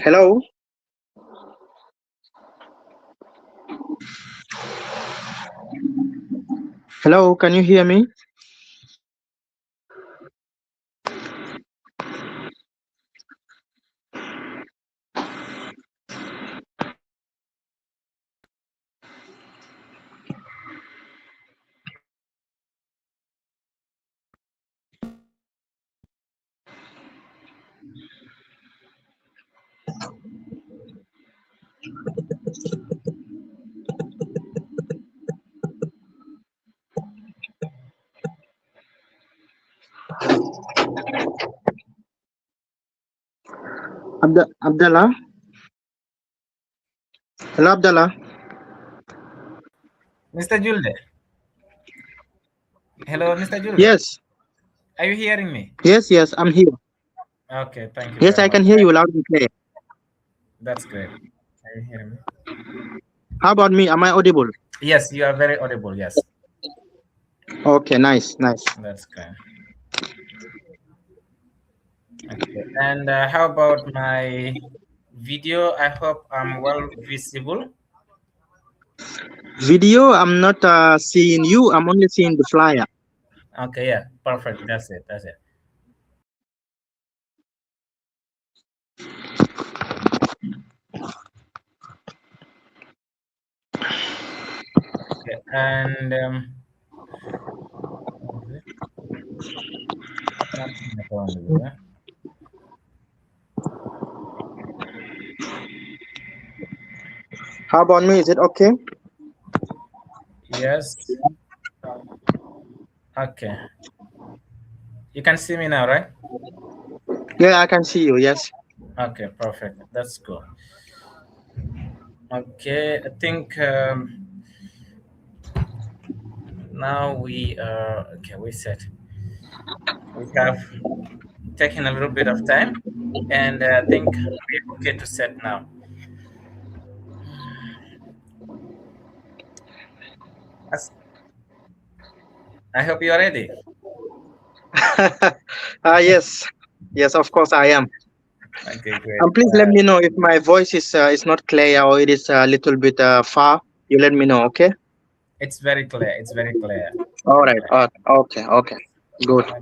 Hello? Hello, can you hear me? Abdallah? Hello, Abdallah? Mr. Juldeh. Hello, Mr. Juldeh. Yes, Are you hearing me? yes, I'm here. Okay, thank you Yes, very I much. can hear you loud and clear. That's great. Are you hearing me? How about me? Am I audible? Yes, you are very audible. Yes, Okay, nice. that's great. Okay, and how about my video? I hope I'm well visible. Video, I'm not seeing you, I'm only seeing the flyer. Okay, yeah, perfect. That's it. That's it. Okay, and what is it? Not seeing the phone video, yeah? How about me? Is it okay? Yes. Okay, you can see me now, right? Yeah, I can see you, yes. Okay, perfect. That's cool. Okay, I think now we okay. We have taken a little bit of time, and I think we're okay to set now. As- I hope you are ready. Yes, of course I am. Okay, great. Please let me know if my voice is not clear or it is a little bit far. You let me know, okay? It's very clear. It's very clear. All Very right. clear. Okay. Good. Okay.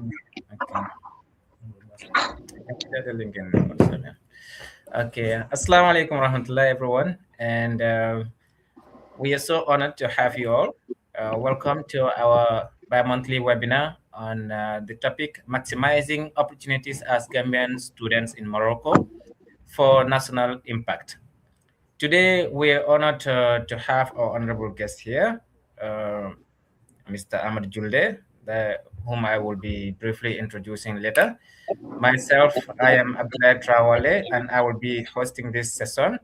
I can share the link in WhatsApp, yeah. Okay. Assalamu alaikum warahmatullahi everyone, and we are so honored to have you all. Welcome to our bi-monthly webinar on the topic maximizing opportunities as Gambian students in Morocco for national impact. Today, we are honored to have our honorable guest here, uh, Mr. Amadou Juldeh, whom I will be briefly introducing later. Myself, I am Abdullah Trawale, and I will be hosting this session.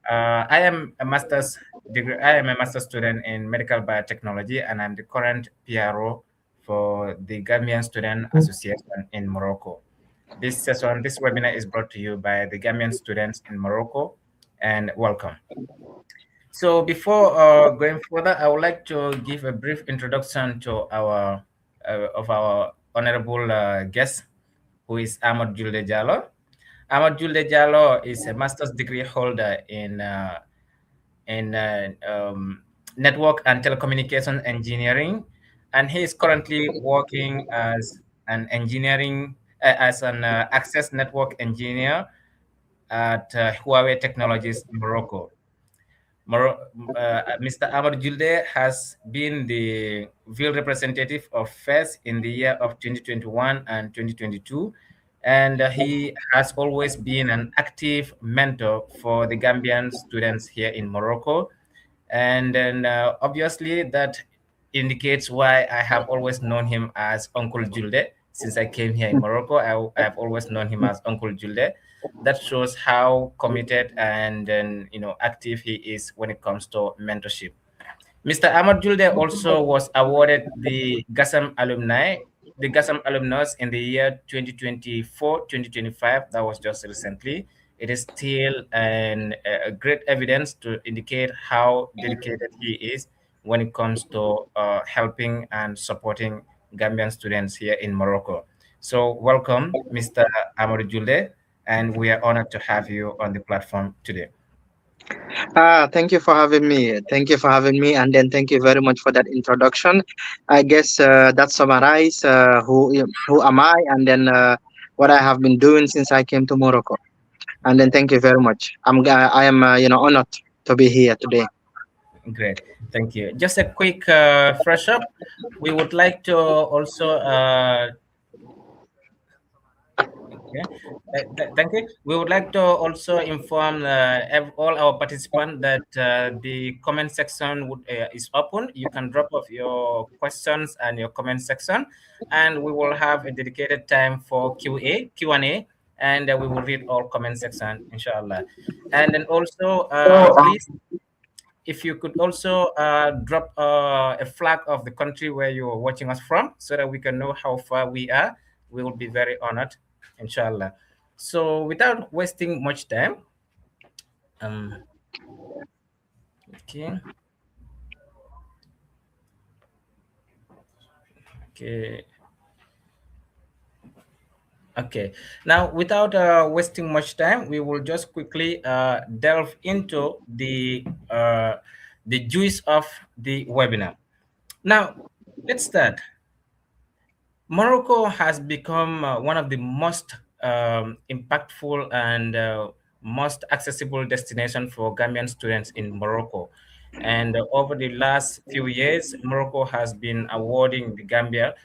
I am a master's degree. I am a master's student in medical biotechnology, and I'm the current PRO for the Gambian Student Association in Morocco. This webinar is brought to you by the Gambian students in Morocco, and welcome. So before going further, I would like to give a brief introduction to our honorable guest, who is Amadou Juldeh Jallow. Amadou Juldeh Jallow is a master's degree holder in network and telecommunication engineering, and he is currently working as an access network engineer at Huawei Technologies Morocco. Mr. Amadou Juldeh has been the field representative of FES in the year of 2021 and 2022, and he has always been an active mentor for the Gambian students here in Morocco. And then obviously that indicates why I have always known him as Uncle Juldeh. Since I came here in Morocco, I have always known him as Uncle Juldeh. That shows how committed and active he is when it comes to mentorship. Mr. Ahmad Juldeh also was awarded the GASAM alumnus in the year 2024-2025. That was just recently. It is still a great evidence to indicate how dedicated he is when it comes to helping and supporting Gambian students here in Morocco. So welcome, Mr. Ahmad Juldeh. and we are honored to have you on the platform today. Thank you for having me. Thank you for having me, and then thank you very much for that introduction. I guess that summarize who am I, and then what I have been doing since I came to Morocco. And then thank you very much. I am honored to be here today. Great, thank you. Just a quick fresh up. We would like to also okay. Thank you. We would like to also inform all our participants that the comment section is open. You can drop off your questions and your comment section, and we will have a dedicated time for Q&A, and we will read all comment section, inshallah. And then also, please, if you could also drop a flag of the country where you are watching us from so that we can know how far we are, we will be very honored, inshallah. So without wasting much time, um, okay, okay, okay. Now, without wasting much time, we will just quickly delve into the juice of the webinar. Now, let's start. Morocco has become one of the most impactful and most accessible destination for Gambian students in Morocco. And over the last few years, Morocco has been awarding the Gambia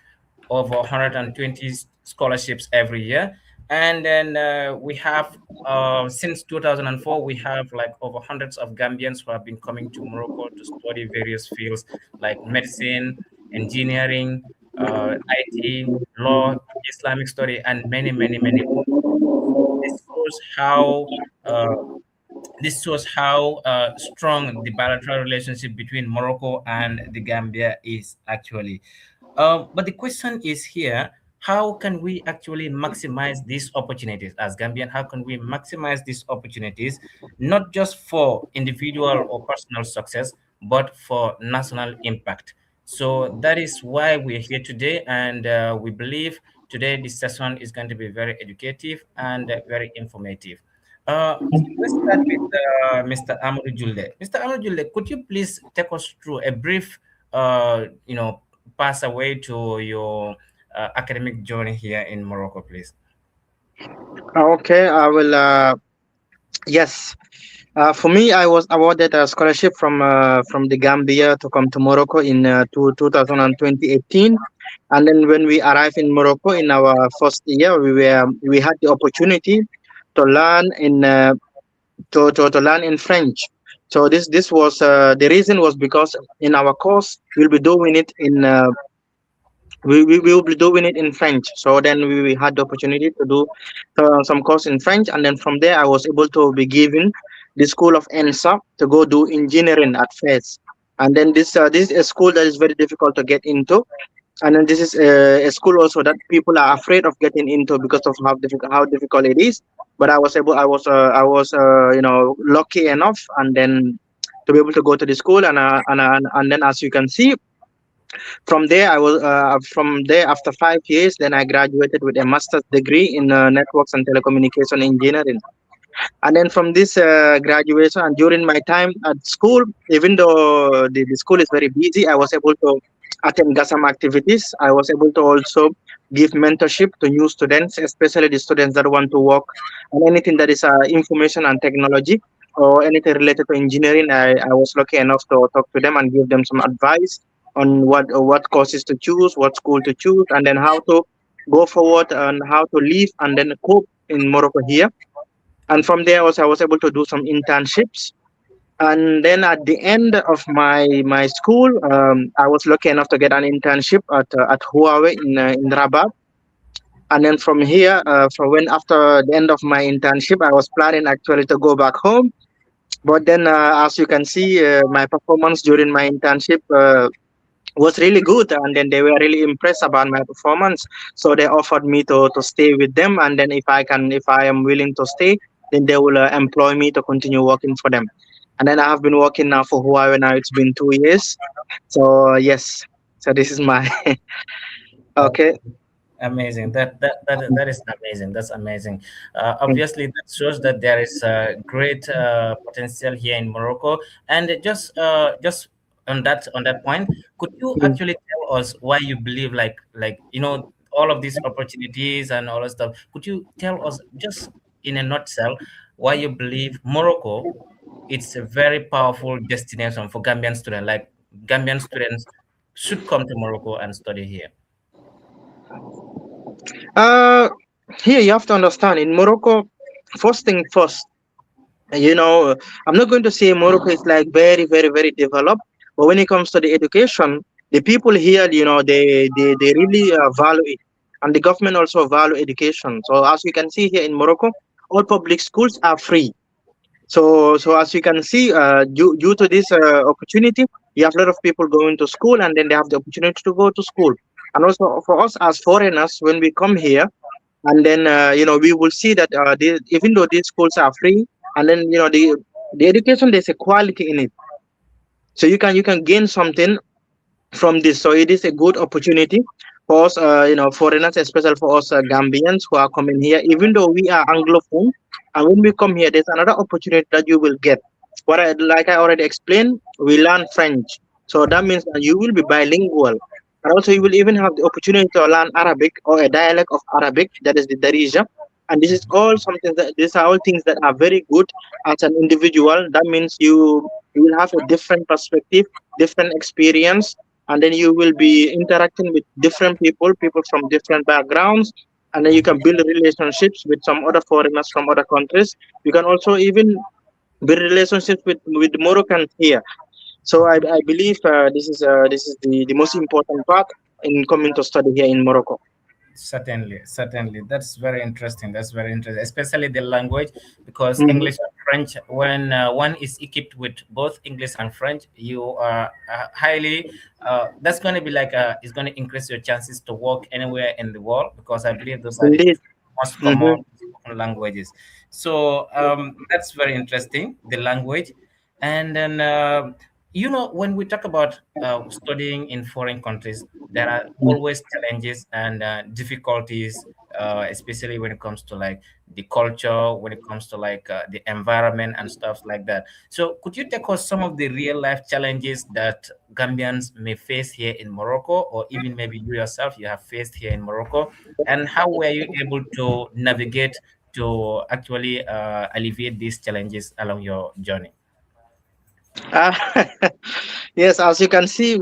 over 120 scholarships every year. And then we have, since 2004, we have like over hundreds of Gambians who have been coming to Morocco to study various fields like medicine, engineering, IT, law, Islamic study, and many, many, many more. This shows how uh, strong the bilateral relationship between Morocco and the Gambia is actually. But the question is here: how can we actually maximize these opportunities as Gambian? How can we maximize these opportunities, not just for individual or personal success, but for national impact? So that is why we're here today, and we believe today this session is going to be very educative and very informative. Uh, let's start with Mr. Amadou Juldeh. Mr. Amadou Juldeh, could you please take us through a brief, pass away to your academic journey here in Morocco, please? Okay, I will. Yes. For me, I was awarded a scholarship from the Gambia to come to Morocco in 2018. And then when we arrived in Morocco in our first year, we had the opportunity to learn to learn in French. So this was the reason was because in our course we'll be doing it in we will be doing it in French. So then we had the opportunity to do some course in French, and then from there I was able to be given the school of ENSA to go do engineering at first. And then this is a school that is very difficult to get into, and then this is a school also that people are afraid of getting into because of how difficult it is. But I was lucky enough, and then to be able to go to the school, and then as you can see from there after 5 years, then I graduated with a master's degree in networks and telecommunication engineering. And then from this graduation and during my time at school, even though the school is very busy, I was able to attend GASAM activities. I was able to also give mentorship to new students, especially the students that want to work on anything that is information and technology or anything related to engineering. I was lucky enough to talk to them and give them some advice on what courses to choose, what school to choose, and then how to go forward and how to live and then cope in Morocco here. And from there also I was able to do some internships. And then at the end of my school, I was lucky enough to get an internship at Huawei in Rabat. And then from here, from when after the end of my internship, I was planning actually to go back home. But then, as you can see, my performance during my internship was really good, and then they were really impressed about my performance, so they offered me to stay with them, and then if I am willing to stay, then they will employ me to continue working for them. And then I have been working now for Huawei. Now it's been 2 years. So yes, so this is my okay. Amazing. That is amazing. That's amazing. Obviously, that shows that there is great potential here in Morocco. And just on that point, could you Mm. actually tell us why you believe all of these opportunities and all that stuff? Could you tell us just in a nutshell why you believe Morocco it's a very powerful destination for Gambian students? Like Gambian students should come to Morocco and study here. Uh, Here you have to understand in Morocco, first thing first, you know, I'm not going to say Morocco is like very, very, very developed, but when it comes to the education, the people here, they really value it. And the government also value education. So as you can see here in Morocco, all public schools are free. So as you can see, due to this opportunity, you have a lot of people going to school, and then they have the opportunity to go to school. And also for us as foreigners, when we come here, and then we will see that even though these schools are free, and then the education, there's a quality in it, so you can gain something from this. So it is a good opportunity for us, foreigners, especially for us Gambians who are coming here. Even though we are Anglophone, and when we come here, there's another opportunity that you will get. Like I already explained, we learn French, so that means that you will be bilingual, and also you will even have the opportunity to learn Arabic or a dialect of Arabic, that is the Darija. And this is all something that these are all things that are very good as an individual. That means you will have a different perspective, different experience, and then you will be interacting with different people from different backgrounds, and then you can build relationships with some other foreigners from other countries. You can also even build relationships with Moroccans here. So I believe this is the most important part in coming to study here in Morocco. Certainly, certainly. That's very interesting. That's very interesting, especially the language, because Hmm. English and French, when one is equipped with both English and French, you are highly, that's going to be like, it's going to increase your chances to work anywhere in the world, because I believe those are the Indeed. most Hmm. common spoken languages. So that's very interesting, the language. And then, when we talk about studying in foreign countries, there are always challenges and difficulties, especially when it comes to like the culture, when it comes to like the environment and stuff like that. So, could you take us some of the real life challenges that Gambians may face here in Morocco, or even maybe you yourself you have faced here in Morocco, and how were you able to navigate to actually alleviate these challenges along your journey? Uh, yes, as you can see,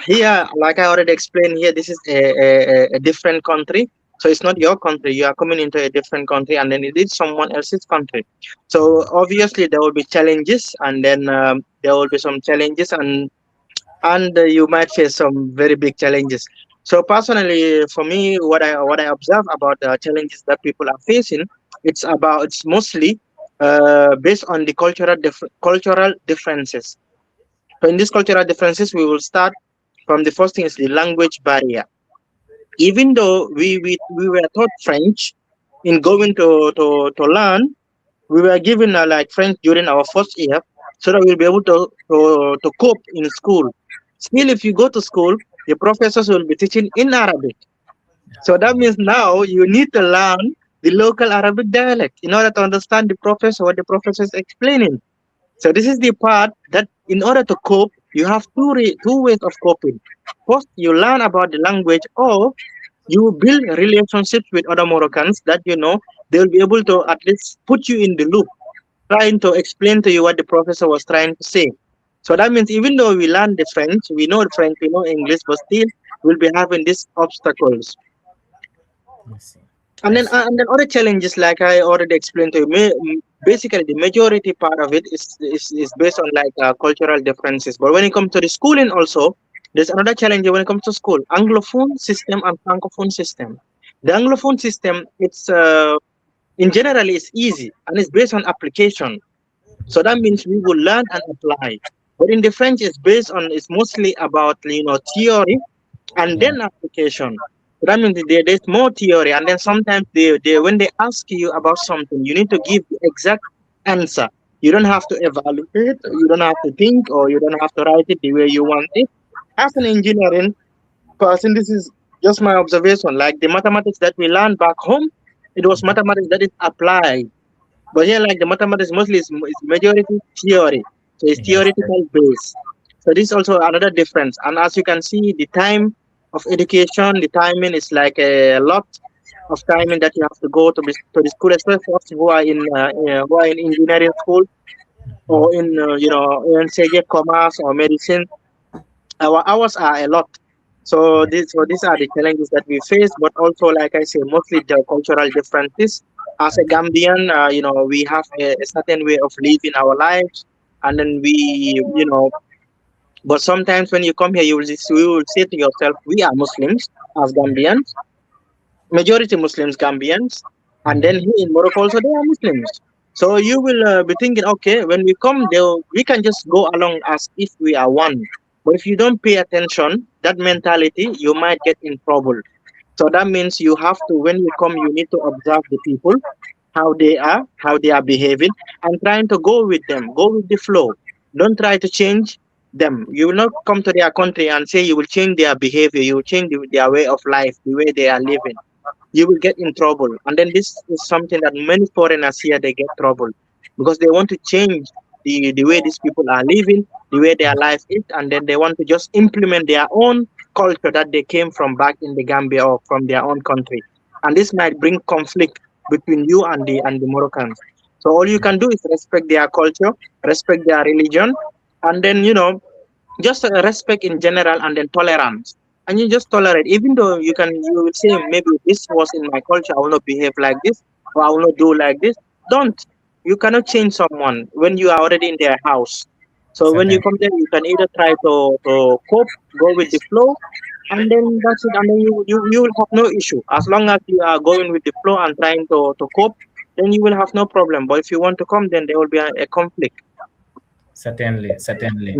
here, like I already explained here, this is a different country. So it's not your country. You are coming into a different country, and then it is someone else's country. So obviously there will be challenges, and then there will be some challenges, and you might face some very big challenges. So personally, for me, what I observe about the challenges that people are facing, it's mostly based on the cultural differences. So in these cultural differences, we will start from the first thing is the language barrier. Even though we were taught French in going to learn, we were given like French during our first year, so that we'll be able to cope in school. Still, if you go to school, the professors will be teaching in Arabic. So that means now you need to learn the local Arabic dialect in order to understand the professor, what the professor is explaining. So this is the part that in order to cope, you have two ways of coping. First, you learn about the language, or you build relationships with other Moroccans that they will be able to at least put you in the loop, trying to explain to you what the professor was trying to say. So that means even though we learn the French, we know French, we know English, but still we'll be having these obstacles. I see. And I then see. other challenges, like I already explained to you, basically the majority part of it is based on like cultural differences. But when it comes to the schooling, also there's another challenge when it comes to school: Anglophone system and Francophone system. The Anglophone system, it's in general it's easy and it's based on application. So that means we will learn and apply. But in the French, it's mostly about theory and Yeah. then application. So that means there's more theory, and then sometimes they when they ask you about something, you need to give the exact answer. You don't have to evaluate, you don't have to think, or you don't have to write it the way you want it. As an engineering person, this is Just my observation, like the mathematics that we learned back home, it was Mhm. mathematics that is applied. But here, like the mathematics mostly is majority theory, so it's Yes, yes. theoretical base. So this is also another difference. And as you can see, the time of education, the timing is like a lot of timing that you have to go to the school, especially for us who are in engineering school or in in say commerce or medicine. Our hours are a lot. So Yes. these are the challenges that we face, but also like I say, mostly the cultural differences. As a Okay. Gambian, we have a certain way of living our lives, and then but sometimes when you come here, you will say to yourself, we are Muslims as Yeah. Gambians, majority Muslims Gambians, and then Mhm. here in Morocco also they are Muslims. So you will be thinking, okay, when we come, we can just go along as if we are one. But if you don't pay attention, that mentality, you might get in trouble. So that means you have to, when you come, you need to observe the people, how they are behaving, and trying to go with them, go with the flow. Don't try to change them. You will not come to their country and say you will change their behavior, you will change their way of life, the way they are living. You will get in trouble. And then this is something that many foreigners here they get trouble because they want to change the way these people are living, the way their life is, and then they want to just implement their own culture that they came from back in the Gambia or from their own country. And this might bring conflict between you and the Moroccans. So all you can do is respect their culture, respect their religion, and then just respect in general, and then tolerance, and you just tolerate, even though you will say maybe this was in my culture, I will not behave like this, or I will not do like this. Don't. You cannot change someone when you are already in their house. So when you Certain. come there, you can either try to cope, go with the flow, and then that's it, and then you will have no issue as long as you are going with the flow and trying to cope. Then you will have no problem. But if you want to come, then there will be a conflict. Certainly, certainly.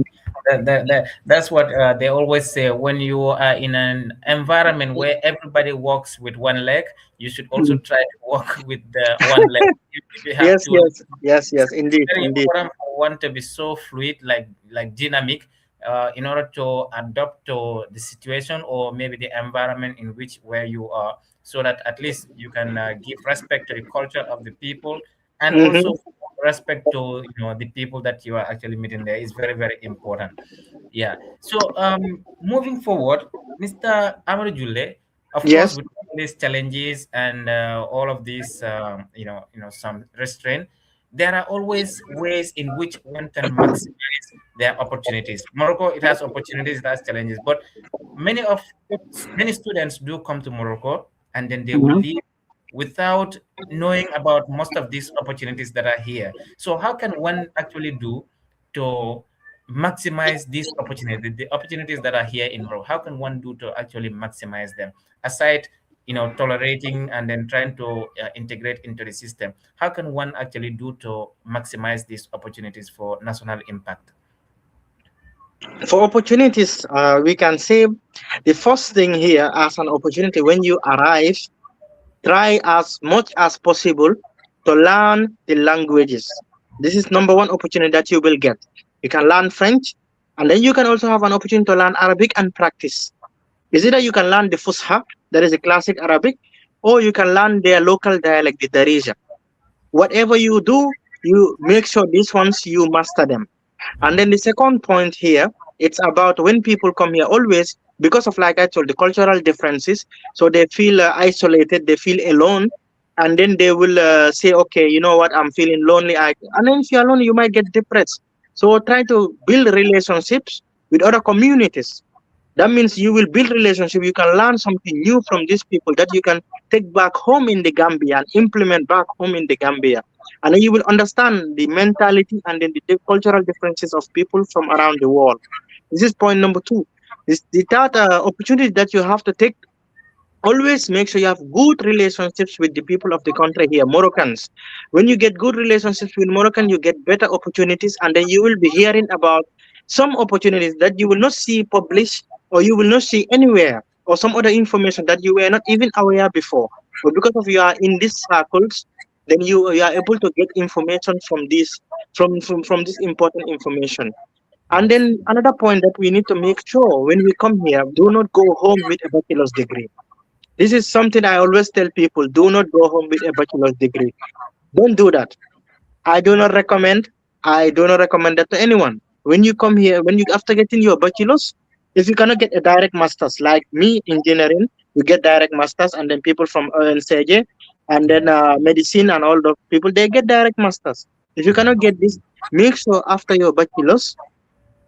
That's what they always say. When you are in an environment where everybody walks with one leg, you should also Mm. try to walk with the one leg. If you have Yes, two, yes, yes, yes, indeed, very indeed. important for one to be so fluid, like dynamic, in order to adapt to the situation or maybe the environment in which where you are, so that at least you can give respect to the culture of the people, and Hmm. also respect to the people that you are actually meeting there is very very important. Yeah. So moving forward, Mr. Amadou Juldeh, of course, Yes. with all these challenges and all of these, some restraint, there are always ways in which one can maximize their opportunities. Morocco, it has opportunities, it has challenges, but many of many students do come to Morocco and then they will Hmm. leave without knowing about most of these opportunities that are here. So how can one actually do to maximize these opportunities, the opportunities that are here in Morocco? How can one do to actually maximize them? Aside, tolerating and then trying to integrate into the system, how can one actually do to maximize these opportunities for national impact? For opportunities, we can say the first thing here as an opportunity when you arrive, try as much as possible to learn the languages. This is number one opportunity that you will get. You can learn French, and then you can also have an opportunity to learn Arabic and practice. Is either you can learn the Fusha, that is a classic Arabic, or you can learn their local dialect, the Darija. Whatever you do, you make sure these ones you master them. And then the second point here, it's about when people come here always because of like I told the cultural differences, so they feel isolated, they feel alone, and then they will say, okay, you know what, I'm feeling lonely. And then if you're alone, you might get depressed. So try to build relationships with other communities. That means you will build relationship. You can learn something new from these people that you can take back home in the Gambia and implement back home in the Gambia. And then you will understand the mentality and then the cultural differences of people from around the world. This is point number two. This the third opportunity that you have to take. Always make sure you have good relationships with the people of the country here, Moroccans. When you get good relationships with Moroccan, you get better opportunities, and then you will be hearing about some opportunities that you will not see published or you will not see anywhere, or some other information that you were not even aware before. But because of you are in these circles, then you are able to get information from this important information. And That's then another point that we need to make sure when we come here, do not go home with a bachelor's degree. This is something I always tell people: do not go home with a bachelor's degree. Don't do that. I do not recommend. I do not recommend that to anyone. When you come here, when you after getting your bachelor's, if you cannot get a direct master's, like me, engineering, you get direct master's, and then people from ONCJ, and then yeah, medicine and all the people they get direct masters. If you cannot yeah, get this, make sure after your bachelor's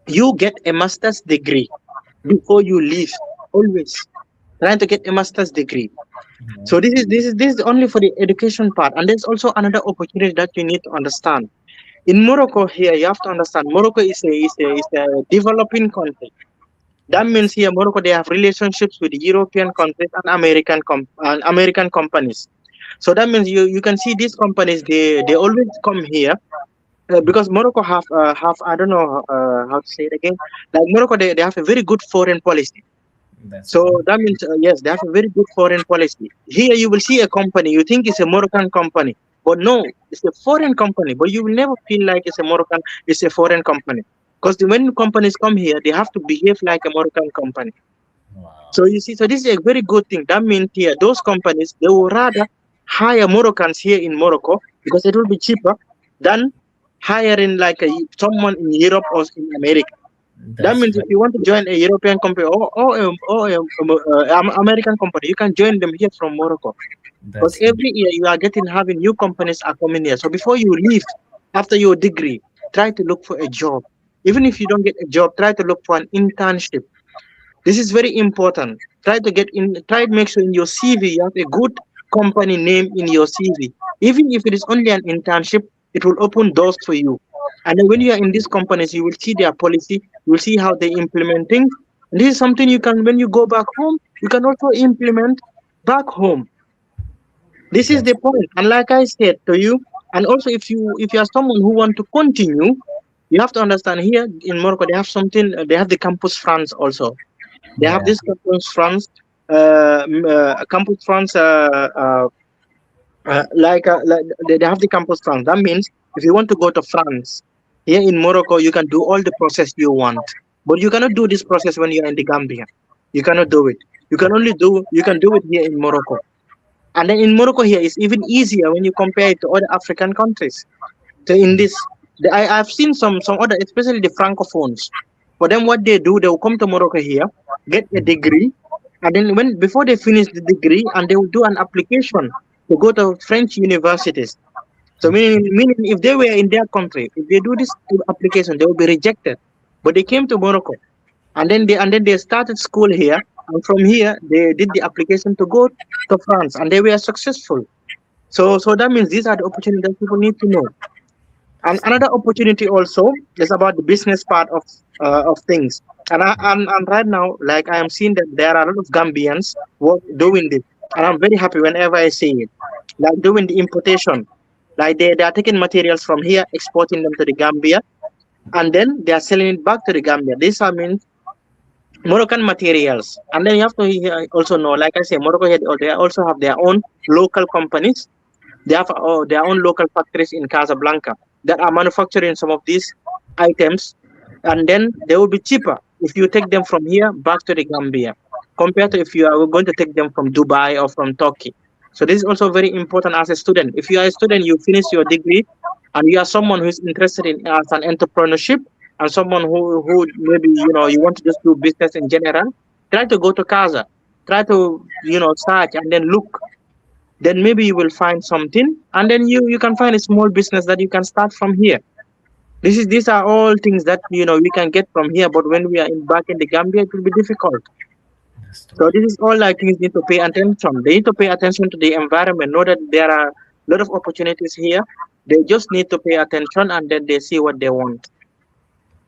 you get a master's degree before you leave. Always trying to get a master's degree. yeah. So this is only for the education part, and there's also another opportunity that you need to understand. In Morocco here, you have to understand Morocco is a developing country. That means Yes, here Morocco they have relationships with European countries and American companies. So that means you can see these companies they always come here because Morocco have I don't know how to say it again. Like Morocco they have a very good foreign policy. that's So true. that means, yes, they have a very good foreign policy. Here you will see a company, you think it's a Moroccan company, but no, it's a foreign company. But you will never feel like it's a Moroccan, it's a foreign company. Because when companies come here, they have to behave like a Moroccan company. Wow, So you see, so this is a very good thing. That means here, those companies, they will rather hire Moroccans here in Morocco because it will be cheaper than hiring like someone in Europe or in America. That that's means if very, you want to join a European company or American company, you can join them here from Morocco. Because that's every year you are getting having new companies are coming here. So before you leave, after your degree, try to look for a job. Even if you don't get a job, try to look for an internship. This is very important. Try to get in. Try to make sure in your CV you have a good company name in your CV. Even if it is only an internship, it will open doors for you. And then when you are in these companies, you will see their policy. You will see how they implement things. And this is something you can, when you go back home, you can also implement back home. This is that's the point. And like I said to you, and also if you are someone who want to continue, you have to understand here in Morocco they have something. They have the Campus France also. They have yeah, this Campus France, like they have the Campus France. That means if you want to go to France, here in Morocco, you can do all the process you want. But you cannot do this process when you're in the Gambia. You cannot do it. You can do it here in Morocco. And then in Morocco here, it's even easier when you compare it to other African countries. So in this, I've seen some other, especially the francophones. For them, what they do, they will come to Morocco here, get a degree, and then when before they finish the degree, and they will do an application to go to French universities. So meaning if they were in their country, if they do this application, they will be rejected. But they came to Morocco, and then they started school here, and from here they did the application to go to France, and they were successful. So that means these are the opportunities that people need to know. And another opportunity also is about the business part of things. And right now, like I am seeing that there are a lot of Gambians doing this, and I'm very happy whenever I see it, like doing the importation, like they are taking materials from here, exporting them to the Gambia, and then they are selling it back to the Gambia. This I mean Moroccan materials, and then you have to also know, like I say, Morocco here they also have their own local companies. They have their own local factories in Casablanca that are manufacturing some of these items, and then they will be cheaper if you take them from here back to the Gambia compared to if you are going to take them from Dubai or from Turkey. So this is also very important as a student. If you are a student, you finish your degree, and you are someone who is interested in as an entrepreneurship, and someone who maybe you want to just do business in general, try to go to Casa, try to search and then look, then maybe you will find something, and then you can find a small business that you can start from here. These are all things that we can get from here, but when we are back in the Gambia, it will be difficult. that's So true. this is all like things need to pay attention. They need to pay attention to the environment, know that there are a lot of opportunities here. They just need to pay attention, and then they see what they want.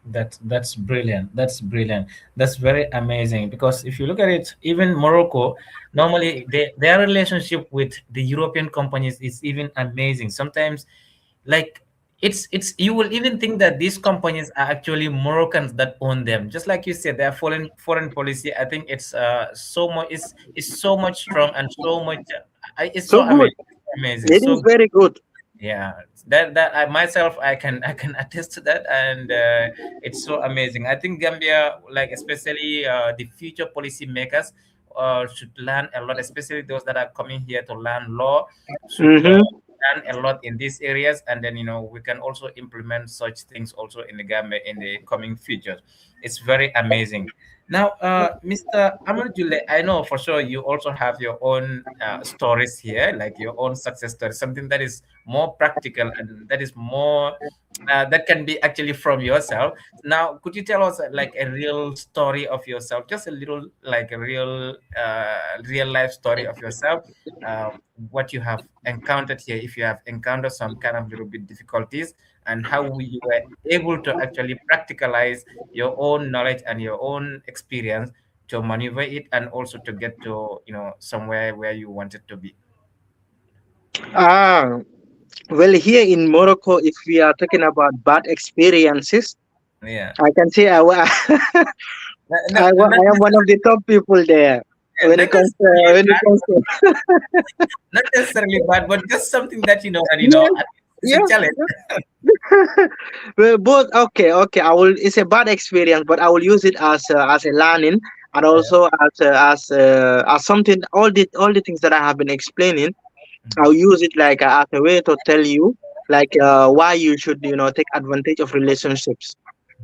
That's brilliant. That's brilliant. That's very amazing because if you look at it, even Morocco, normally their relationship with the European companies is even amazing. Sometimes, like it's you will even think that these companies are actually Moroccans that own them. Just like you said, their foreign policy. I think it's so much is so much strong and so much. It's so So good. amazing. Amazing. It is So very good. Yeah, that I myself I can attest to that, and it's so amazing. I think Gambia, like especially the future policymakers, should learn a lot, especially those that are coming here to learn law, should Mm-hmm. learn a lot in these areas, and then we can also implement such things also in the Gambia in the coming future. It's very amazing. Now, Mr. Amadou, I know for sure you also have your own stories here, like your own success story, something that is more practical and that is more that can be actually from yourself. Now, could you tell us like a real story of yourself, just a little like a real life story of yourself, what you have encountered here, if you have encountered some kind of little bit difficulties, and how you were able to actually practicalize your own knowledge and your own experience to maneuver it and also to get to somewhere where you wanted to be. Ah, well, here in Morocco, if we are talking about bad experiences, Yeah. I can say I am one of the top people there when it Not comes to necessarily when it bad, comes to not necessarily bad, but just something that yes, it's a yeah. challenge. Well, both okay, okay. I will. It's a bad experience, but I will use it as a learning, and Yeah. also as something. All the things that I have been explaining, I'll Mhm. use it like as a way to tell you like why you should take advantage of relationships.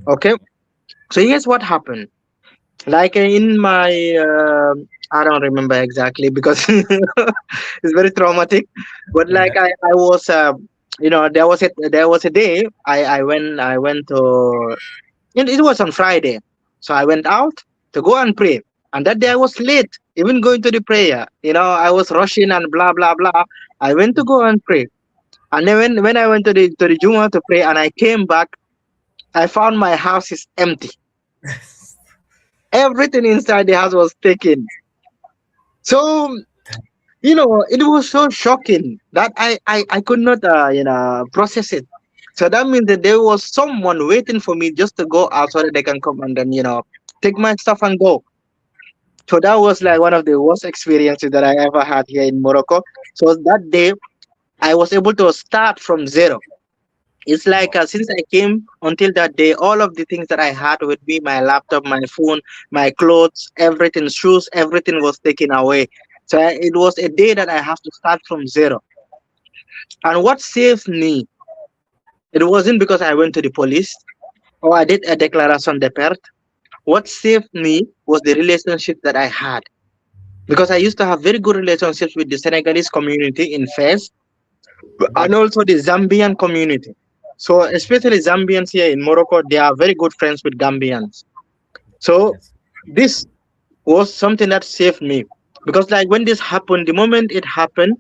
Okay. So here's what happened. Like in my I don't remember exactly because it's very traumatic. But Yeah. like I was there was a day I went to it was on Friday. So I went out to go and pray. And that day I was late, even going to the prayer. I was rushing and blah blah blah. I went to go and pray. And then when I went to the Juma to pray and I came back, I found my house is empty. Everything inside the house was taken. So it was so shocking that I could not process it. So that means that there was someone waiting for me just to go out so that they can come and then take my stuff and go. So that was like one of the worst experiences that I ever had here in Morocco. So that day I was able to start from zero. It's like since I came until that day, all of the things that I had with me, my laptop, my phone, my clothes, everything, shoes, everything was taken away. So it was a day that I have to start from zero. And what saved me, it wasn't because I went to the police or I did a declaration de perte. What saved me was the relationship that I had. Because I used to have very good relationships with the Senegalese community in Fez and also the Zambian community. So especially Zambians here in Morocco, they are very good friends with Gambians. So Yes. this was something that saved me. Because like when this happened, the moment it happened,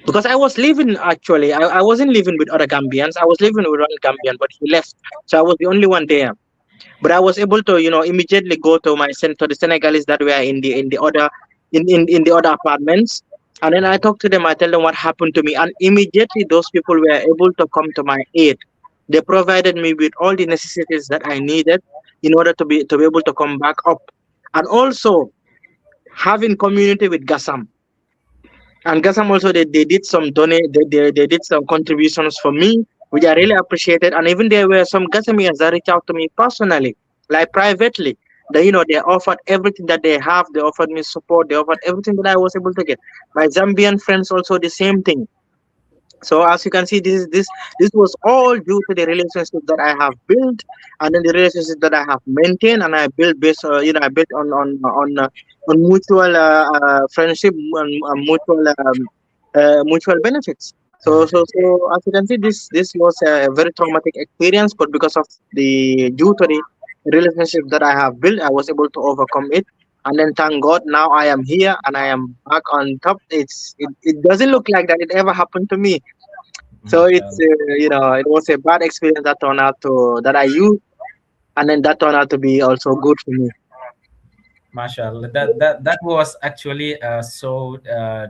because I was living actually, I wasn't living with other Gambians. I was living with one Gambian, but he left. So I was the only one there. But I was able to, immediately go to to the Senegalese that were in the other apartments. And then I talked to them, I tell them what happened to me. And immediately those people were able to come to my aid. They provided me with all the necessities that I needed in order to be able to come back up. And also having community with GASAM. And GASAM also they did some they did some contributions for me, which I really appreciated. And even there were some GASAMians that reached out to me personally, like privately. They offered everything that they have. They offered me support. They offered everything that I was able to get. My Zambian friends also the same thing. So as you can see, this was all due to the relationship that I have built, and then the relationship that I have maintained, and I built based, I built on mutual friendship and mutual benefits. So as you can see, this was a very traumatic experience, but because of the due to the relationship that I have built, I was able to overcome it. And then thank God, now I am here and I am back on top. It doesn't look like that it ever happened to me, so it's Mashallah. it was a bad experience that turned out to that I used, and then that turned out to be also good for me. Mashallah. That was actually so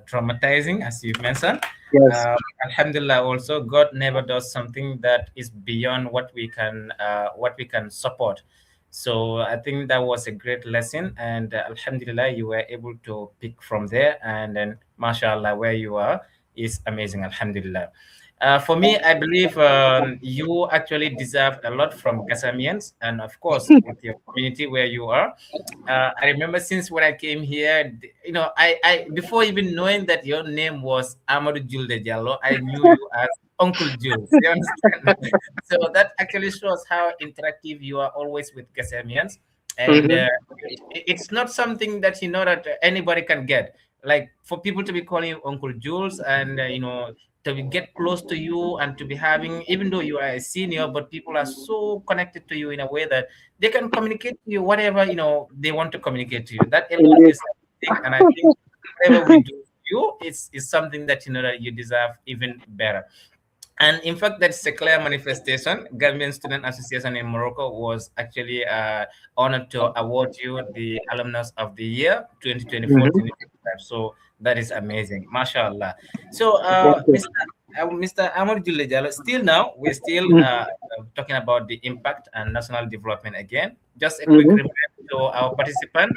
traumatizing, as you mentioned. Yes. Alhamdulillah. Also, God never does something that is beyond what we can support. So I think that was a great lesson, and Alhamdulillah, you were able to pick from there, and then Mashallah, where you are is amazing. Alhamdulillah. For me, I believe you actually deserve a lot from Gasamians, and of course, with your community where you are. I remember since when I came here, I before even knowing that your name was Amadou Juldeh Jallow, I knew you as Uncle Jules. You understand? So that actually shows how interactive you are always with Gasamians, and Mm-hmm. it's not something that that anybody can get. Like for people to be calling you Uncle Jules, and to be get close to you and to be having, even though you are a senior, but people are so connected to you in a way that they can communicate to you whatever they want to communicate to you. That alone Indeed. is something, and I think whatever we do for you is something that that you deserve even better. And in fact, that's a clear manifestation. Gambian Student Association in Morocco was actually honored to award you the Alumnus of the Year 2024 Mm-hmm. 2025. So that is amazing. MashaAllah. So, Thank you. Mr. Amadou Juldeh Jallow, still now, we're still talking about the impact and national development again. Just a quick Mm-hmm. reminder to our participant.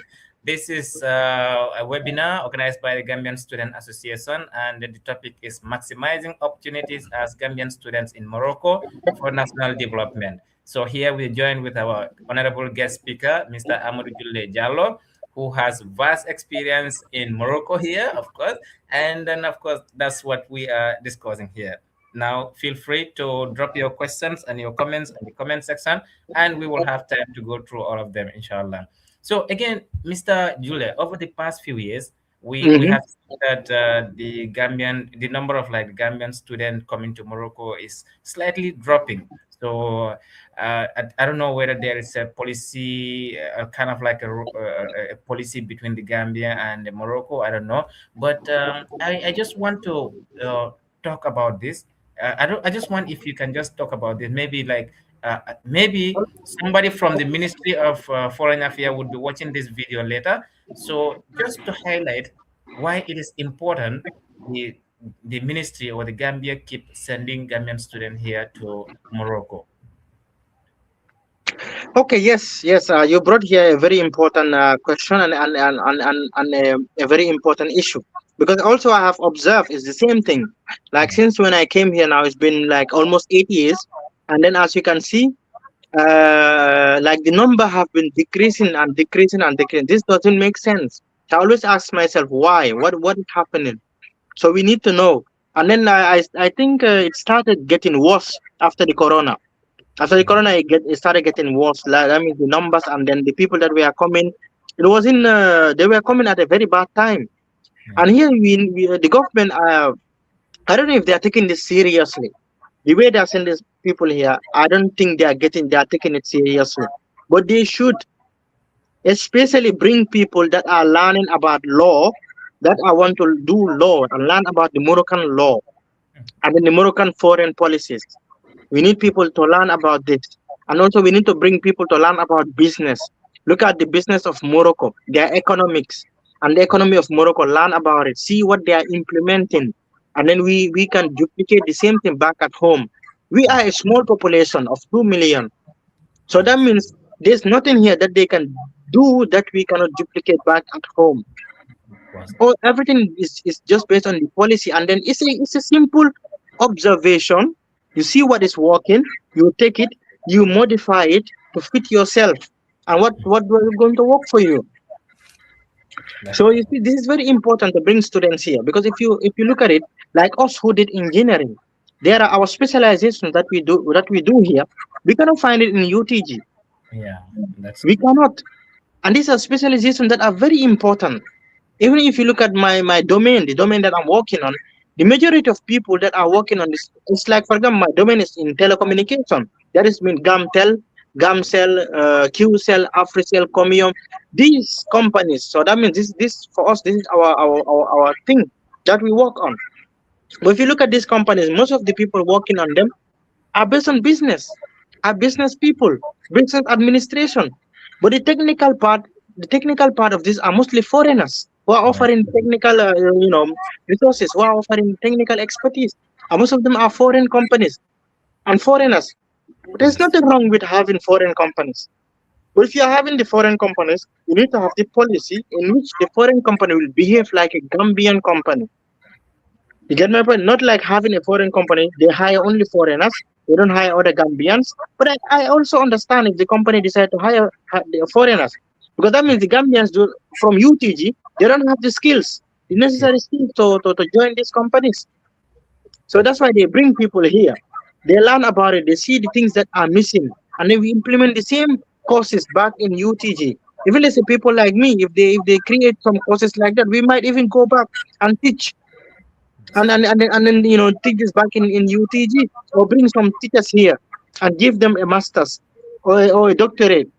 This is a webinar organized by the Gambian Student Association, and the topic is maximizing opportunities as Gambian students in Morocco for national development. So here we join with our honorable guest speaker, Mr. Amadou Juldeh Jallow, who has vast experience in Morocco here, of course, and then of course that's what we are discussing here. Now, feel free to drop your questions and your comments in the comment section, and we will have time to go through all of them, inshallah. So again, Mr. Juldeh, over the past few years, we Mm-hmm. have seen that the number of like Gambian students coming to Morocco is slightly dropping. So I don't know whether there is a policy, kind of like a policy between the Gambia and the Morocco. I don't know, but I just want to talk about this. I just want if you can just talk about this. Maybe like maybe somebody from the Ministry of Foreign Affairs would be watching this video later. So just to highlight why it is important, the the ministry or the Gambia keep sending Gambian students here to Morocco. Okay, yes, yes. You brought here a very important question and a very important issue, because also I have observed is the same thing. Like since when I came here now, it's been like almost 8 years, and then as you can see, like the number have been decreasing and decreasing and decreasing. This doesn't make sense. I always ask myself why, what is happening. So we need to know. And then I think it started getting worse after the corona. After the corona, it started getting worse. Like, I mean, the numbers and then the people that were coming, it was in they were coming at a very bad time. Yeah. And here the government, I don't know if they are taking this seriously. The way they are sending these people here, I don't think they are taking it seriously. But they should especially bring people that are learning about law, that I want to do law and learn about the Moroccan law and then the Moroccan foreign policies. We need people to learn about this. And also, we need to bring people to learn about business. Look at the business of Morocco, their economics, and the economy of Morocco. Learn about it. See what they are implementing. And then we can duplicate the same thing back at home. We are a small population of 2 million. So that Yes. means there's nothing here that they can do that we cannot duplicate back at home. Of course. Or everything is just based on the policy. And then it's a simple observation. You see what is working, you take it, you modify it to fit yourself and what is going to work for you. That's So right. you see, this is very important to bring students here, because if you look at it, like us who did engineering, there are our specializations that we do here. We cannot find it in UTG. Yeah, that's We true. cannot. And these are specializations that are very important. Even if you look at my domain, the domain that I'm working on, the majority of people that are working on this, it's like, for example, my domain is in telecommunication. That is mean GAMTEL, GAMCell, QCell, AfriCell, Comium, these companies. So that means this for us, this is our thing that we work on. But if you look at these companies, most of the people working on them are based on business, are business people, business administration. But the technical part of this are mostly foreigners who are Yeah. offering technical, resources, who are offering technical expertise. And most of them are foreign companies and foreigners. There's Yes. nothing wrong with having foreign companies. But if you are having the foreign companies, you need to have the policy in which the foreign company will behave like a Gambian company. You get my point? Not like having a foreign company, they hire only foreigners, they don't hire other Gambians. But I also understand if the company decide to hire the foreigners, because that means the Gambians do from UTG, they don't have the skills, the Okay, necessary skills to join these companies. So that's that's why they bring people here. They learn about it, they see the things that are missing, and then we implement the same courses back in UTG. Even let's say people like me, if they create some courses like that, we might even go back and teach and then take this back in UTG, or bring some teachers here and give them a master's or a doctorate.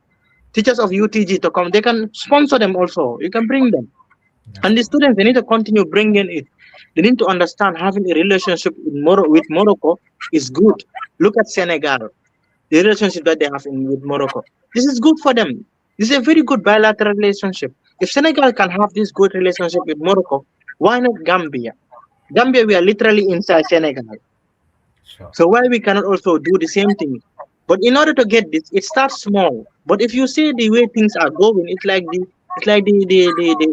Teachers of UTG to come, they can sponsor them also. You can bring them, that's and the true. students they need to continue bringing it. They need to understand having a relationship with Morocco is good. Look at Senegal, the relationship that they have with Morocco. This is good for them. This is a very good bilateral relationship. If Senegal can have this good relationship with Morocco, why not Gambia? Gambia, we are literally inside Senegal. Sure. So why we cannot also do the same thing? But in order to get this, it starts small. But if you see the way things are going, it's like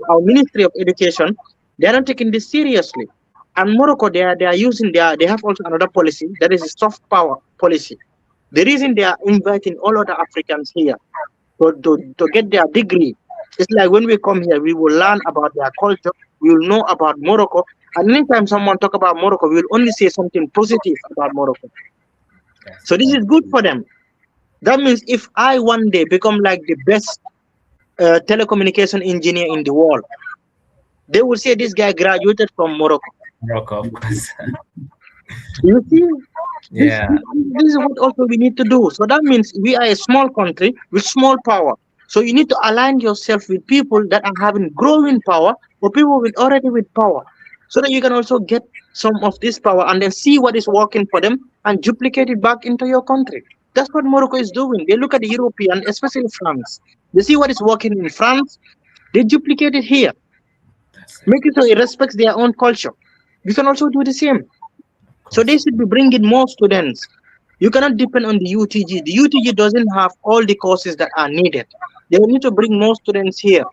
our Ministry of Education, they are not taking this seriously. And Morocco, they are using they have also another policy that is a soft power policy. The reason they are inviting all other Africans here to get their degree. It's like when we come here, we will learn about their culture, we will know about Morocco. And anytime someone talk about Morocco, we will only say something positive about Morocco. That's So this is that's good for them. That means if I one day become like the best telecommunication engineer in the world, they will say this guy graduated from Morocco. Morocco, of course. You see, this, Yeah, this is what also we need to do. So that means we are a small country with small power. So you need to align yourself with people that are having growing power or people with already with power, so that you can also get some of this power and then see what is working for them and duplicate it back into your country. That's what Morocco is doing. They look at the European, especially France. They see what is working in France. They duplicate it here, that's it. make it so it respects their own culture. We can also do the same. Of So they course. should be bringing more students. You cannot depend on the UTG. The UTG doesn't have all the courses that are needed. They need to bring more students here,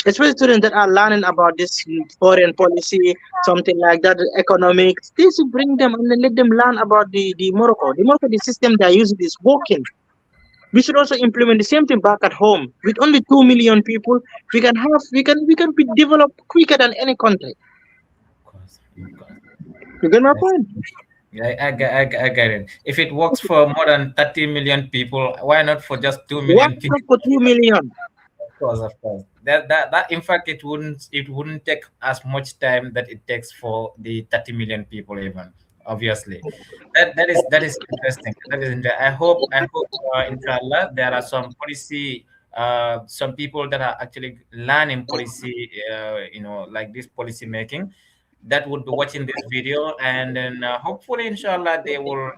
especially students that are learning about this foreign policy, something like that, economics. They should bring them and then let them learn about the Morocco. The Morocco, the system they are using is working. We should also implement the same thing back at home. With only 2 million people, we can be developed quicker than any country. Of course. Of course. You get my That's point? yeah, I get it. If it works for more than 30 million people, why not for just 2 Why million people? not for 2 million? Of course, of course. That in fact it wouldn't take as much time that it takes for the 30 million people even. Obviously, that is interesting. I hope inshallah there are some people that are actually learning policy, like this policy making, that would be watching this video, and then hopefully inshallah they will,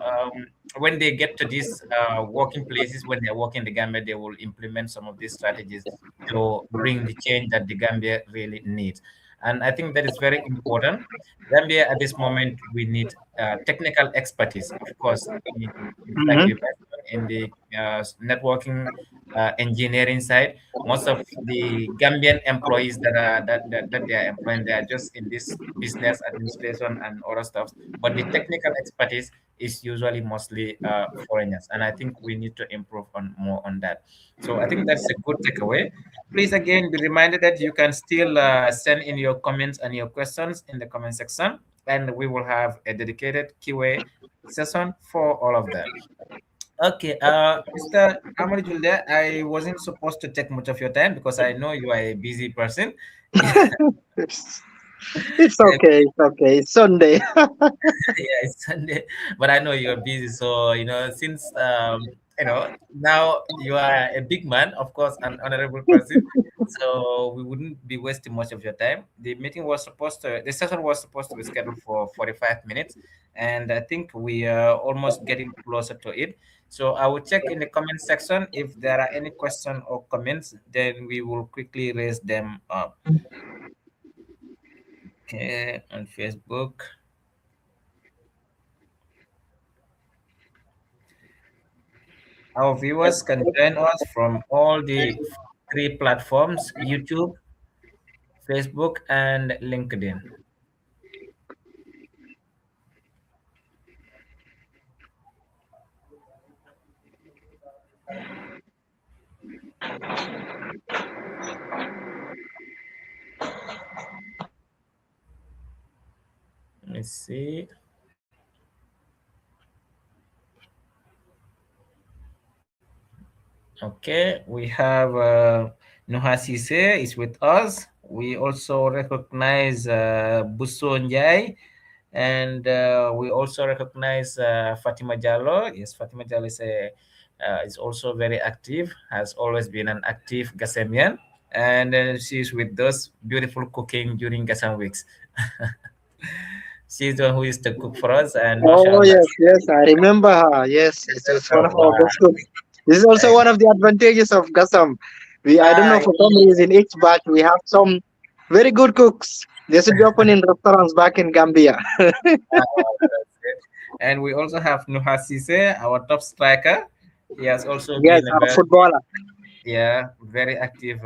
when they get to these working places, when they're working in the Gambia, they will implement some of these strategies to bring the change that the Gambia really needs. And I think that is very important. Gambia at this moment, we need technical expertise, of course, like Mhm. you mentioned, in the networking engineering side. Most of the Gambian employees that they are employing, they are just in this business administration and other stuff. But the technical expertise is usually mostly foreigners, and I think we need to improve on more on that. So I think that's a good takeaway. Please again be reminded that you can still send in your comments and your questions in the comment section, and we will have a dedicated QA session for all of that. Okay, Mr. Amadou Juldeh, I wasn't supposed to take much of your time because I know you are a busy person. It's okay. It's okay. It's Sunday. Yeah, it's Sunday, but I know you're busy. So, since now you are a big man, of course, an honorable person. So we wouldn't be wasting much of your time. The session was supposed to be scheduled for 45 minutes, and I think we are almost getting closer to it. So I will check in the comment section if there are any questions or comments, then we will quickly raise them up. Okay, on Facebook. Our viewers can join us from all the three platforms: YouTube, Facebook, and LinkedIn. Let me see. Okay, we have Nuha Sise is with us. We also recognize Busso Njai, and we also recognize Fatima Jallow. Yes, Fatima Jallow is also very active, has always been an active Gasemian, and she's with us beautiful cooking during Gasam weeks. She's the one who used to cook for us, and Oh mashallah. yes, yes, I remember her. Yes, it's one of Oh, our wow. best cooks. This is also one of the advantages of Gasam. I don't know, Ah, for some reason each batch we have some very good cooks. They should be opening restaurants back in Gambia. that's it. And we also have Nuha Sise, our top striker. He has also Yes, been a our very, footballer. yeah, very active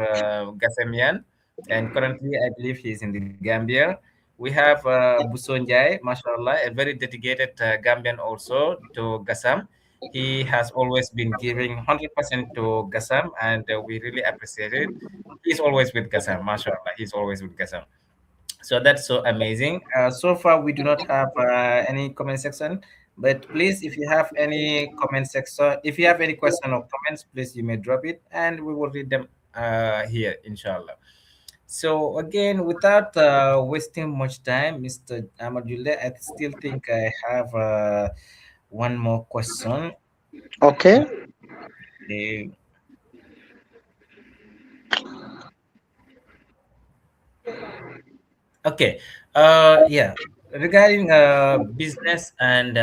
Gasemian. And currently, I believe he's in the Gambia. We have Busonjai, mashallah, a very dedicated Gambian also to Gasam. He has always been giving 100% to Gasam, and we really appreciate it. He's always with Gasam, mashallah. He's always with Gasam. So that's so amazing. So far, we do not have any comment section, but please, if you have any comment section, if you have any question or comments, please you may drop it, and we will read them here, inshallah. So again, without wasting much time, Mr. Amadou Juldeh, I still think I have one more question. Okay. Eh, Okay. Yeah. Regarding business and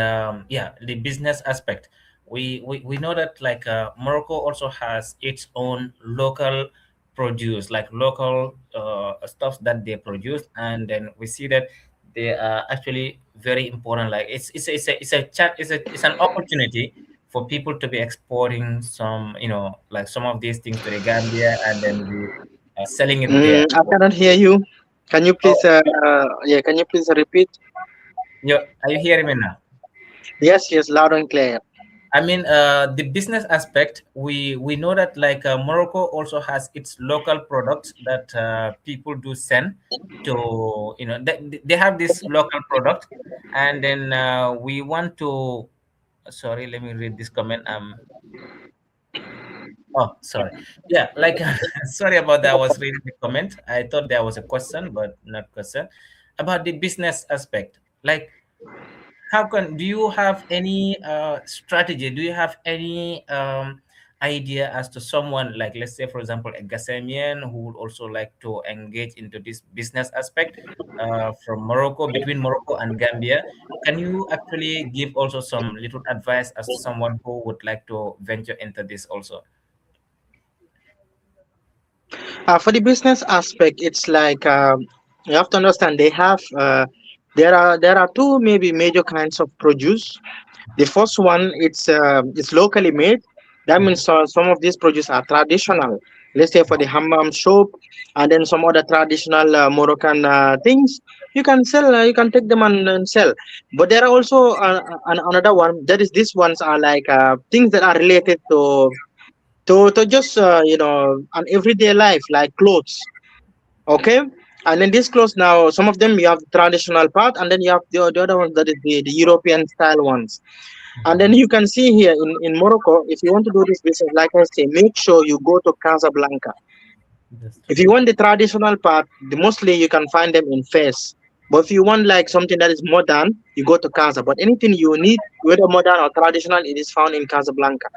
yeah, the business aspect, we know that like Morocco also has its own local produce, like local stuff that they produce, and then we see that they are actually very important. Like it's an opportunity for people to be exporting some, like some of these things to the Gambia, and then be selling it there. I cannot hear you. Can you please? Oh, Yeah. Can you please repeat? are you hearing me now? Yes, yes, loud and clear. I mean, the business aspect, we know that like Morocco also has its local products that people do send to, they have this local product, and then we want to. Sorry, let me read this comment. Oh, sorry. Yeah, like sorry about that. I was reading the comment. I thought there was a question, but not question about the business aspect. Like, how can do you have any strategy, do you have any idea as to someone, like let's say for example a Gasamian who would also like to engage into this business aspect from Morocco, between Morocco and Gambia? Can you actually give also some little advice as to someone who would like to venture into this also? For the business aspect, it's like you have to understand they have there are two maybe major kinds of produce. The first one it's locally made. That Mhm. means some of these produce are traditional. Let's say for the hammam soap, and then some other traditional Moroccan things. You can sell. You can take them and sell. But there are also another one. That is, these ones are like things that are related to just an everyday life, like clothes. Okay. And then these clothes now, some of them you have the traditional part, and then you have the other ones that is the European style ones. And then you can see here in Morocco, if you want to do this business, like I say, make sure you go to Casablanca. That's If true. you want the traditional part, mostly you can find them in Fez. But if you want like something that is modern, you go to Casa. But anything you need, whether modern or traditional, it is found in Casablanca.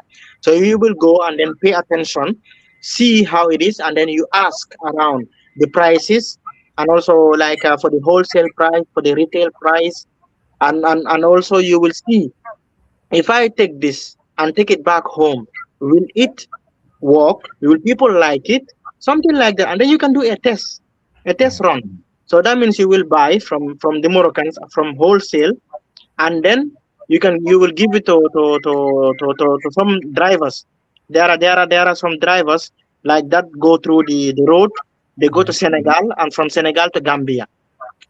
So you will go and then pay attention, see how it is, and then you ask around the prices, and also like for the wholesale price, for the retail price, and also you will see, if I take this and take it back home, will it work? Will people like it? Something like that. And then you can do a test run. So that means you will buy from the Moroccans from wholesale, and then you will give it to some drivers. There are some drivers like that go through the road. They go to Senegal, and from Senegal to Gambia.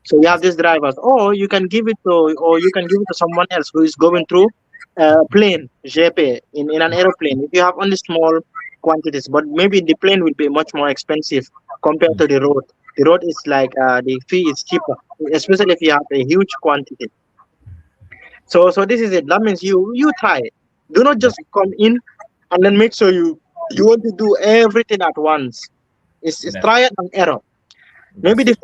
So you have these drivers. Or you can give it to someone else who is going through. plane, JP, in an aeroplane, if you have only small quantities, but maybe the plane will be much more expensive compared to the road. The road is like the fee is cheaper, especially if you have a huge quantity. So this is it. That means you try it. Do not That, just come in and then make sure you want to do everything at once. It's that trial and error. Maybe that's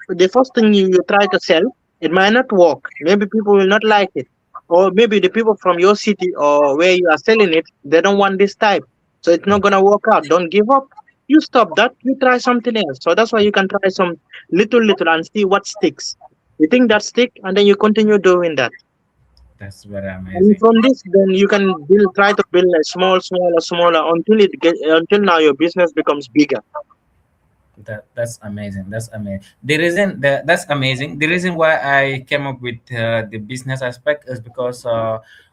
the first thing you try to sell, it might not work. Maybe people will not like it. Or maybe the people from your city or where you are selling it, they don't want this type. So it's not gonna work out. Don't give up. You stop that, you try something else. So that's why you can try some little and see what sticks. You think that stick and then you continue doing that. that's very And amazing. from this then you can try to build a smaller until now your business becomes bigger. That's amazing. That's amazing. That's amazing. The reason why I came up with the business aspect is because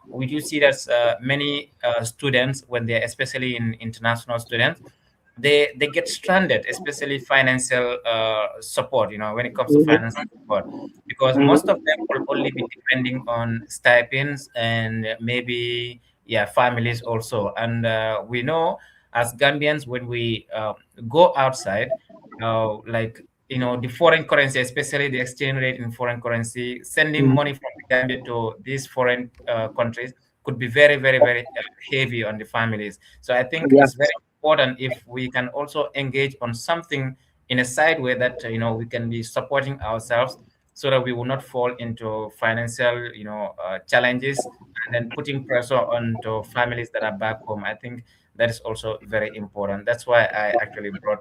we do see that many students, when they're especially in international students, they get stranded, especially financial support. You know, when it comes to Mhm, financial support, because most mhm, of them will only be depending on stipends and maybe yeah families also. And we know as Gambians when we go outside like the foreign currency, especially the exchange rate in foreign currency, sending mhm. money from the Gambia to these foreign countries could be very, very, very heavy on the families. So I think it's very Yes. important if we can also engage on something in a side way that we can be supporting ourselves so that we will not fall into financial challenges and then putting pressure onto families that are back home. I think that is also very important. That's why I actually brought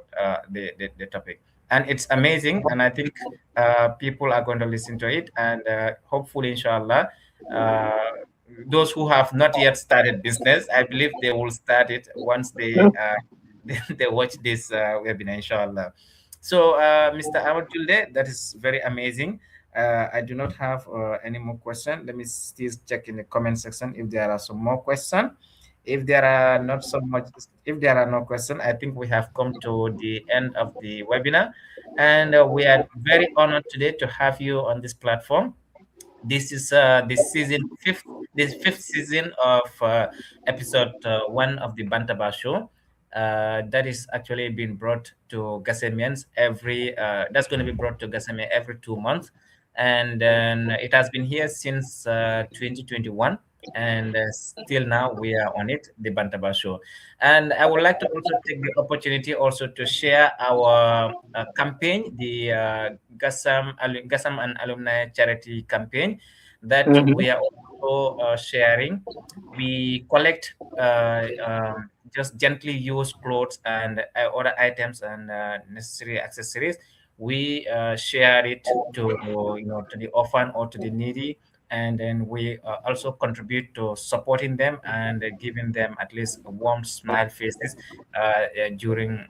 the topic. And it's amazing. And I think people are going to listen to it. And hopefully, inshallah, uh, those who have not yet started business, I believe they will start it once they they watch this webinar, inshallah. So, Mr. Ahmad Julde, that is very amazing. I do not have any more question. Let me still check in the comment section if there are some more questions. If there are not so much, if there are no questions, I think we have come to the end of the webinar, and we are very honored today to have you on this platform. This is this fifth season of episode one of the Bantaba show. That is actually being brought to Gasemians that's going to be brought to Gasemia every 2 months, and then it has been here since 2021, and still now we are on it, the Bantaba show. And I would like to also take the opportunity also to share our campaign, the Gasam and Alumni Charity Campaign that we Mhm. are also sharing. We collect just gently used clothes and other items and necessary accessories. We share it to to the orphan or to the needy, and then we also contribute to supporting them and giving them at least warm smile faces during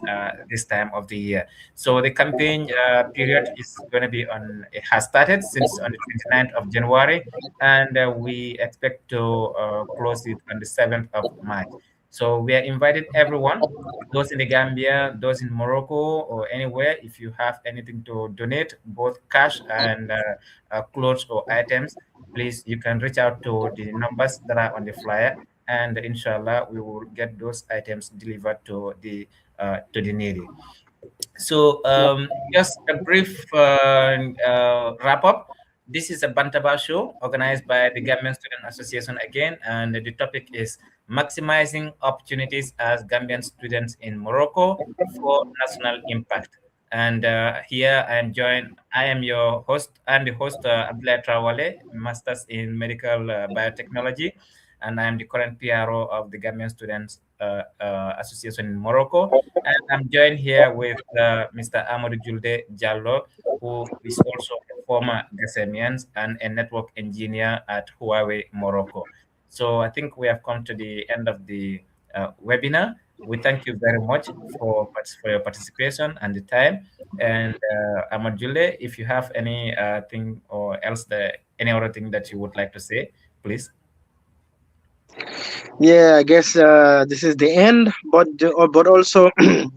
this time of the year. So the campaign period is going to be it has started since on the 29th of January, and we expect to close it on the 7th of March. So we are inviting everyone, those in the Gambia, those in Morocco, or anywhere. If you have anything to donate, both cash and clothes or items, please you can reach out to the numbers that are on the flyer, and inshallah we will get those items delivered to the needy. So, just a brief wrap up. This is a Bantaba show organized by the Gambian Student Association again, and the topic is maximizing opportunities as Gambian students in Morocco for national impact. And here I am joined. I am your host. I'm the host, Abdullah Trawale, Masters in Medical Biotechnology, and I am the current PRO of the Gambian Students Association in Morocco. And I'm joined here with Mr. Amadou Juldeh Jallow, who is also a former Gasemian and a network engineer at Huawei Morocco. So I think we have come to the end of the webinar. We thank you very much for your participation and the time. And Amadou Juldeh, if you have any thing or else any other thing that you would like to say, please. Yeah, I guess this is the end, but also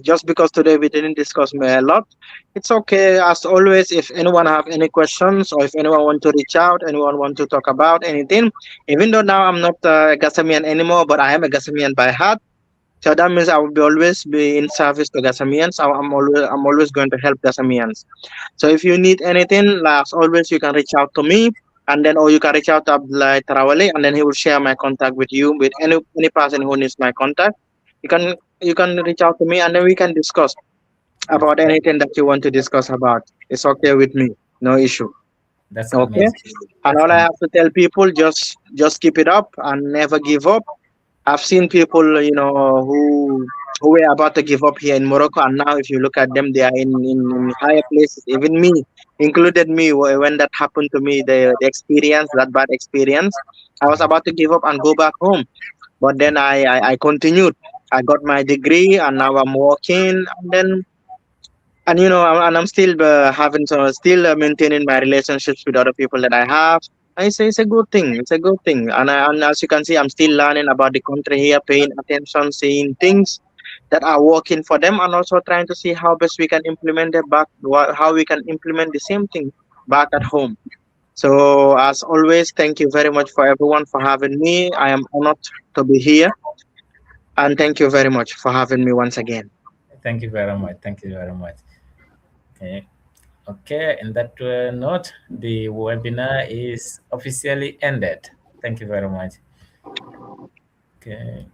just because today we didn't discuss a lot, it's okay. As always, if anyone have any questions or if anyone want to reach out, anyone want to talk about anything, even though now I'm not a Gasamian anymore, but I am a Gasamian by heart. So that means I will be always be in service to Gasamians. I'm always going to help Gasamians. So if you need anything, like as always, you can reach out to me, and then or you can reach out to Abdullah Tarawale, and then he will share my contact with you with any person who needs my contact. You can reach out to me, and then we can discuss about That, anything that you want to discuss about. It's okay with me, no issue. that's Okay, amazing. and That's all I amazing. have to tell people, just keep it up and never give up. I've seen people, who were about to give up here in Morocco, and now if you look at them, they are in higher places. Even me, included me, when that happened to me, the experience, that bad experience, I was about to give up and go back home, but then I continued. I got my degree, and now I'm working, and I'm still still maintaining my relationships with other people that I have. It's a good thing. It's a good thing. And as you can see, I'm still learning about the country here, paying attention, seeing things that are working for them, and also trying to see how best we can implement it back, how we can implement the same thing back at home. So as always, thank you very much for everyone for having me. I am honored to be here, and thank you very much for having me once again. Thank you very much. Thank you very much. Okay. Okay. In that note, the webinar is officially ended. Thank you very much. Okay.